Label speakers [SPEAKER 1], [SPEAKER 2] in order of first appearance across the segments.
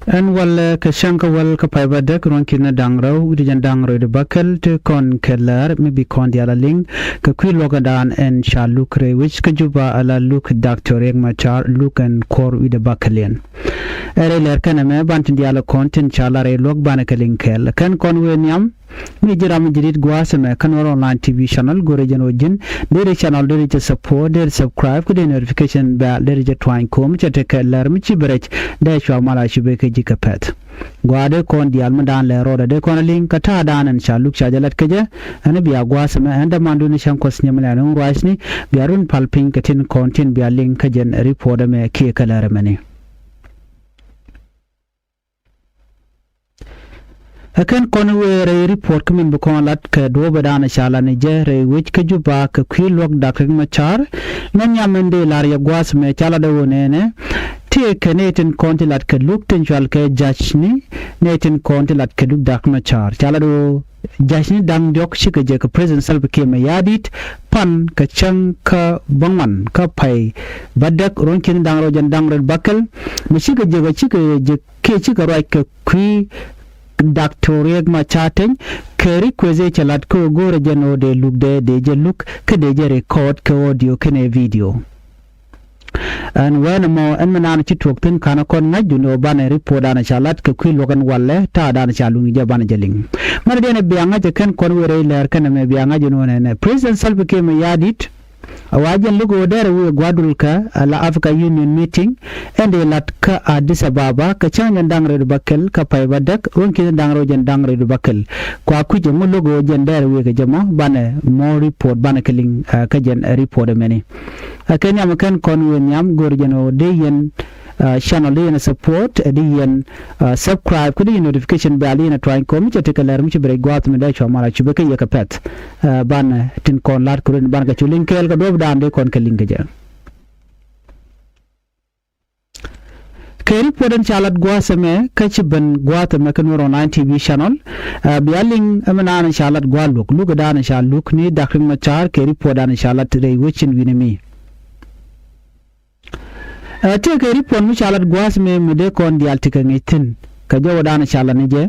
[SPEAKER 1] En wal ka shanka wal ka paiba dek ron kina dangro udijan dangro de bakal te kon keller maybe kon di ala ling ka kwi logadan en sha lukre which ka juba ala luk doctor ek machar luk en kor ude bakalian ere ler kana me bantin di ala content chala re log bana kaling kel kan kon wenyam mi jiram jirit gwasame kan online tv channel gore jeno jin dere channel dere je support dere subscribe ku de notification bell dere je twine kom chete keller mi ci brech de shwa mala shi be ke jikapet gwade kon di almadan le roda de kon link ka ta danan sha luk sha jalat keje ana biya gwasame anda mandu ni shan kos nyamla no wasni biarun palping katin content biya link ka jen report me ke keller mani akan konwe re report kamin bukon lat ka do badana shala ne je re which ka juba ka kwilok dakrik machar nan yamende lar ya gwas me chala de wonene te kanetin konti lat ka luk tin chal ka jachni netin konti lat ka luk dak machar chala do jachni dang dok shika je ka president salva ke me yadit pan ka chang ka bangman ka pai badak ronkin dang ro jan dang ro bakal mi shika je ke chika ro ka kwi Doctoreg machaten keri kweze chalat ko gore jeno de look de je look ke de je record ke audio kene video and when mo en manan ci tokten kana kon ngaju no bana report ana chalat ke kwi logan walle ta dana chalu je bana jeling mar de ne bianga je kan kon were ler kan me bianga je no ne president salva ke me yadit awajen lugo dere we gwadulka ala Africa Union meeting ende latka Addis Ababa ka chanya dangre bakkel ka payba dak wonki dangro jen dangre bakkel kwa kuje mo lugo jen dere we ka jama bane mo report bane keling ka jen report meni akenya makan kon wen yam gor jeno de yen channel de support de yen subscribe ku de notification bell ina try kom ci tekaler mi ci bre gwat mi da chama ci be ka yakapet ban tin kon lat ku ban ka ci link kel ka do dan de kon ka link ja keri poden chalat gwasame ka ci ban gwata me kan woro 9 tv channel bialing amana na chalat gwaluk lu ga dan chaluk ni dakrin ma char keri podan chalat re wichin winemi te ke ripon mi chalat gwas me mude kon dial tikangitin ka jaw dana chalane je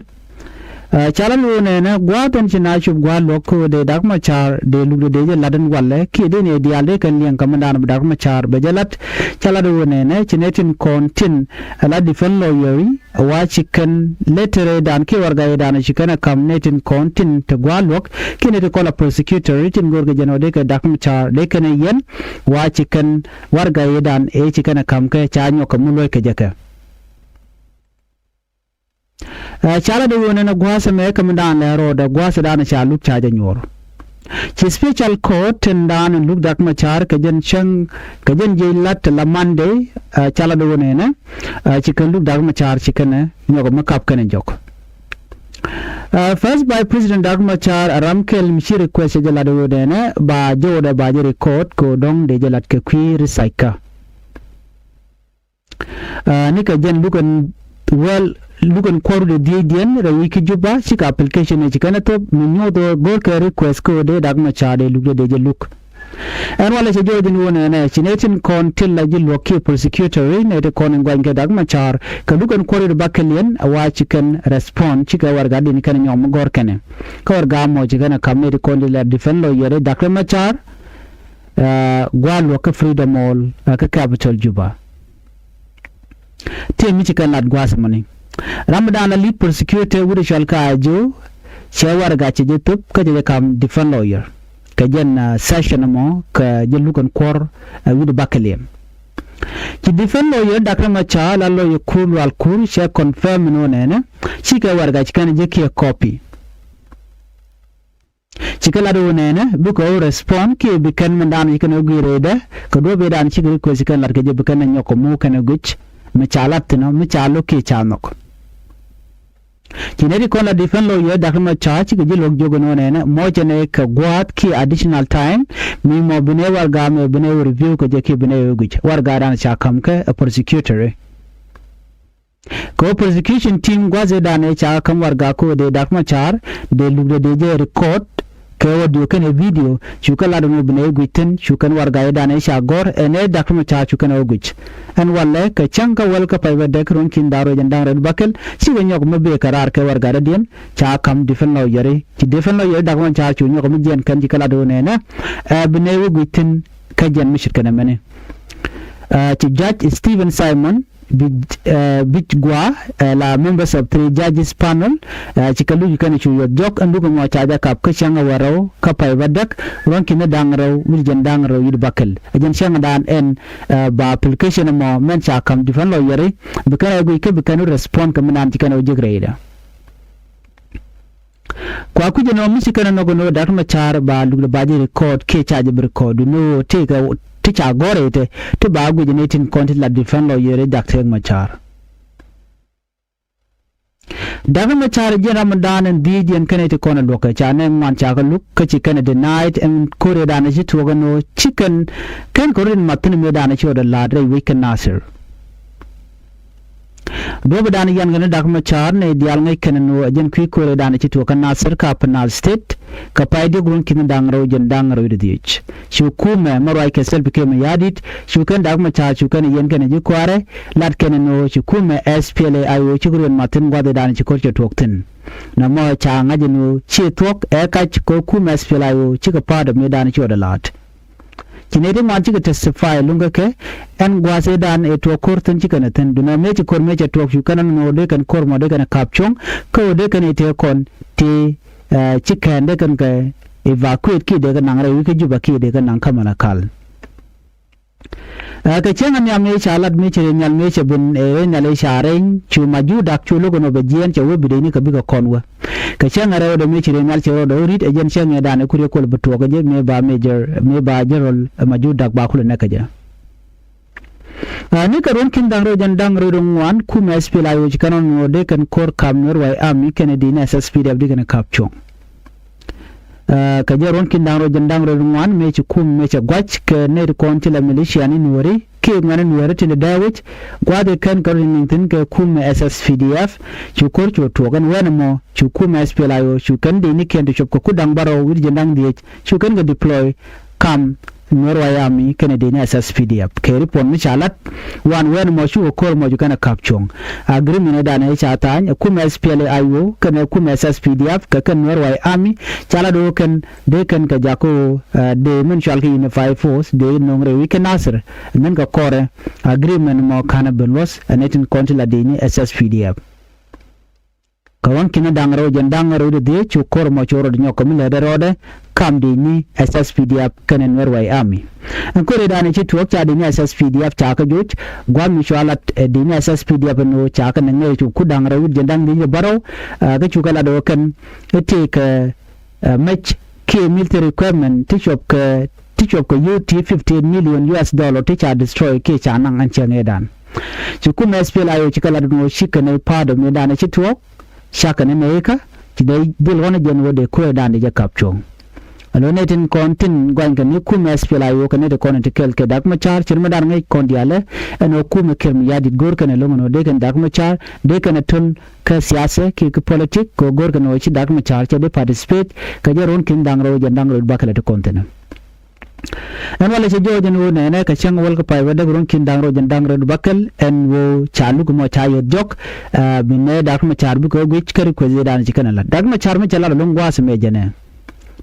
[SPEAKER 1] chalan wona na gwaton china chub gwa lokko de dakma char de lugu de ladan walle ki de ne dial de kan lian kamandana dakma char be jalat chalado wona na chinetin kontin ala difen loyori wa chicken letter dan ki warga dan chikana kam netin kontin te gwa lok ki ne ko la prosecutor tin gorga janode ka dakma char de kan yen wa chicken warga dan e chikana kam ka chanyo kamulo ke jaka chala de wona na gwasa me kamandan la roda gwasa dana cha luk cha janyor ci special court dan luk dak ma char ka jen chang ka jen je lat la mande chala de wona na ci kan luk dak ma char ci kana nyogo makap kana jok first by president dak ma char ramkel mi request je la de wona na ba joda ba je record ko dong de je lat ka kwi recycle ni ka jen lukan well lukan koru de dien ra wiki juba sika application e chikana to minyo do gor ka request ko de dagma chade lugde de je look en wala se jodi wona na chinetin kon tilla ji loki prosecutor ne de kon ngwange dagma char ka lukan koru de bakalian awa chicken respond chika warga din kan nyom gor kene ka warga mo chikana kamne kon de la defend lo yere dagma char gwalo ka freedom all ka capital juba te mi chikan lat gwas money Ramadan a lead prosecutor wude shalka ajo shawar ga ce je tup ka je kam defend lawyer ka jen session mo ka je lukan kor wude bakalem ki defend lawyer dakra ma cha la lawyer kul wal kul she confirm no ne shi ka war ga ci kan je ki copy ci kala do ne bu ko respond ki bi kan mandan ki no gireda ka do be dan ci ko ci kan lar ka je bi kan nyoko mu kan guch mi chalat no mi chalo ki chanok kineri kola defend lawyer dakma charge ke log jogo no ne mo jene ka gwat ki additional time mi mo bine warga me bine review ko je ki bine guj warga dan cha kam ka prosecutor ko prosecution team gwaze dan cha kam warga ko de dakma char de lugde de je record ke audio ken video chuka la do bne guiten chukan warga da ne shagor ene Dr. Machar chukan oguch an walle ka changa wal ka pay wadde kron kin daro jandang red bakel si wenyok mabbe karar ke warga da dien cha kam difen lo yare ci difen lo yare Dr. Machar chu nyok mi jen kan jikala do ne na bne guiten ka jen mishit kana mene Chief Judge Stephen Simon Bijgwa la members of 3 judges panel chikalu yukani chu jok andugo mo chaja kap ka changa warau ka pay wadak ronki na dangraw wirjan dangraw yid bakel ajan changa dan en ba application mo men cha kam difan lo yare bikana go ke bikanu respond kam nan tikana ujigreida kwa kuje no misikana no no Dr. Machar ba lugla baji record ke charge record no take ticha gore te to ba guje ne tin content la defend lo yere Dr. Machar Dr. Machar je Ramadan and dijen kane te kona loka cha ne man cha ka look ka ci kana the night and kore da na ci to no chicken kan korin matin me da na ci da ladre weekend nasir Dobe dan yan gane Dr. Machar ne dial ngai kana no ajen kwi kore da na ci to kan nasir ka panal state ka payde gun kin dangro jen dangro de dich shukume marai ke self ke yadit shukan Dr. Machar shukan yen kana ji kware lat kana no shukume SPLA ayo chigurun matin gwade dan ci korche toktin na mo cha ngaje no chi tok e ka ko kume SPLA ayo chiga pada me dan ci oda lat kinede man chiga testify lunga ke en gwase dan e to kortan chiga na tan duna me ci kor me ci tok shukan no de kan kor mo de kan kapchong ko de kan te kon te chicken de kan ka evacuate ki de kan ngare wi ke juba ki de kan nang kamala kal ka chenga mi ame chalat mi chere nyal me che bun e nyale shareng chu maju dak chu logo no bejien che we bideni ka biga konwa ka chenga re do mi chere nyal che do rit e jen chenga da ne kure kol beto ga je me ba major me ba jerol maju dak ba kul ne ka ja ni ka ron kin dangro jan dangro dong wan ku me spila yo kanon no de kan kor kam nor wai am ken di na ssp de kan kapchong ka je ron kin dangro jan dangro dong wan me ci kum me ci gwach ke ne kon ti la militia ni nori ke ngana nuwere ti da wich gwade kan karin tin ke kum SSPDF ci kor ci to gan wen mo ci kum spila yo ci kan de ni ken de chop ko dang baro wir jan dang di ci kan ga deploy kam Norwayami Kennedy na SSPDF ke report mi chalat wan wen mo shu ko mo ju kana kapchong agreement da na cha tan kuma SPLA ayo kana kuma SSPDF ka kan Norwayami chala do kan de kan ka jako de men shal ki unify force de nongre weekend nasir nan ka kore agreement mo kana belos anetin kontila de ni SSPDF kawan kina dangro jan dangro de chu kor mo choro de nyoko mi le rode kam de ni SSPDF kanen Norway Army an kore da ne chi tuok cha de ni SSPDF cha ka juch gwa mi shalat de ni SSPDF no cha ka ne chu ku dangro jan dang de baro ga chu kala do kan ete ka match ke military equipment tishop ka UT $15 million to cha destroy ke cha nang an chenge dan chu ku SPLA yo chi kala do shikane pado me da ne chi tuok shaka ne meka tidai dil wona jen wode ko dande je kapchong alo netin kontin gwanga ni kuma SPLA yo kan de konti kelke Dr. Machar chirma dar ngai kondiale eno kuma kem yadi gor kan longo de kan Dr. Machar de kan tun ka siyasa ki politik ko gor kan ochi Dr. Machar che de participate ka jeron kin dangro jandangro bakala de kontina en wala ci jojo no ne ka chang wal ka pay wada gron kin dangro jan dangro bakal en wo chalu ko mo chayo jok binne Dr. Machar bu ko gwich kar ko zedan ci kanala Dr. Machar me chala long was me jene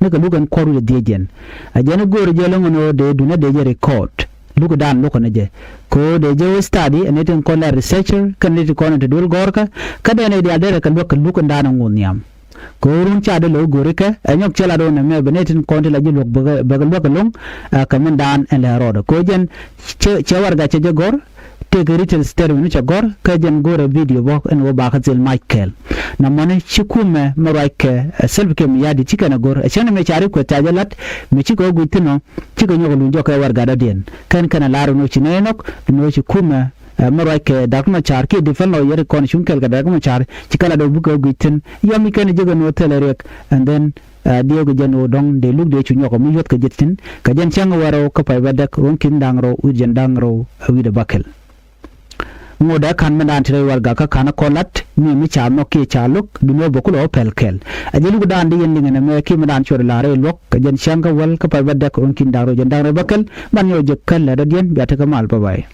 [SPEAKER 1] ne ka lugan koru de jen a jene gor je long no de duna de je record lugo dan loko ne je ko de je study and it ko la researcher kan ne ko ne de dul gorka kada ne de adere kan lugo dan ngoniam korun cha de lo gorika anyok chela do ne me benetin konti la jilok bagal long kamen dan en la rodo ko jen che warga che gor te geritel stereo cha gor ka jen gore video bo en wo ba khazel Michael na mone chikume maraike selfke mi yadi chikana gor chana me chari ko tajalat me chiko gutino chiko nyoko lunjo ka warga da den kan kana laro no chinenok no chikume maraike Dr. Machar ki defend lo yere kon shunkel ka Dr. Machar chikala do buko gutin yami kan jego no telerek and then diogo jeno dong de lug de chunyo ko mi yot ka jetin ka jen chang waro ka pay wadak ron kin dangro ujen dangro wi de bakel ngoda kan man antire warga ka kana kolat mi cha no ki cha luk duno bokulo pelkel ajelu gudan di yendinga na me ki madan chor lare lok jen shanga wal ka pa badda ko kin daro jen daro bakal ban yo jekkal la dien biata kamal pa bay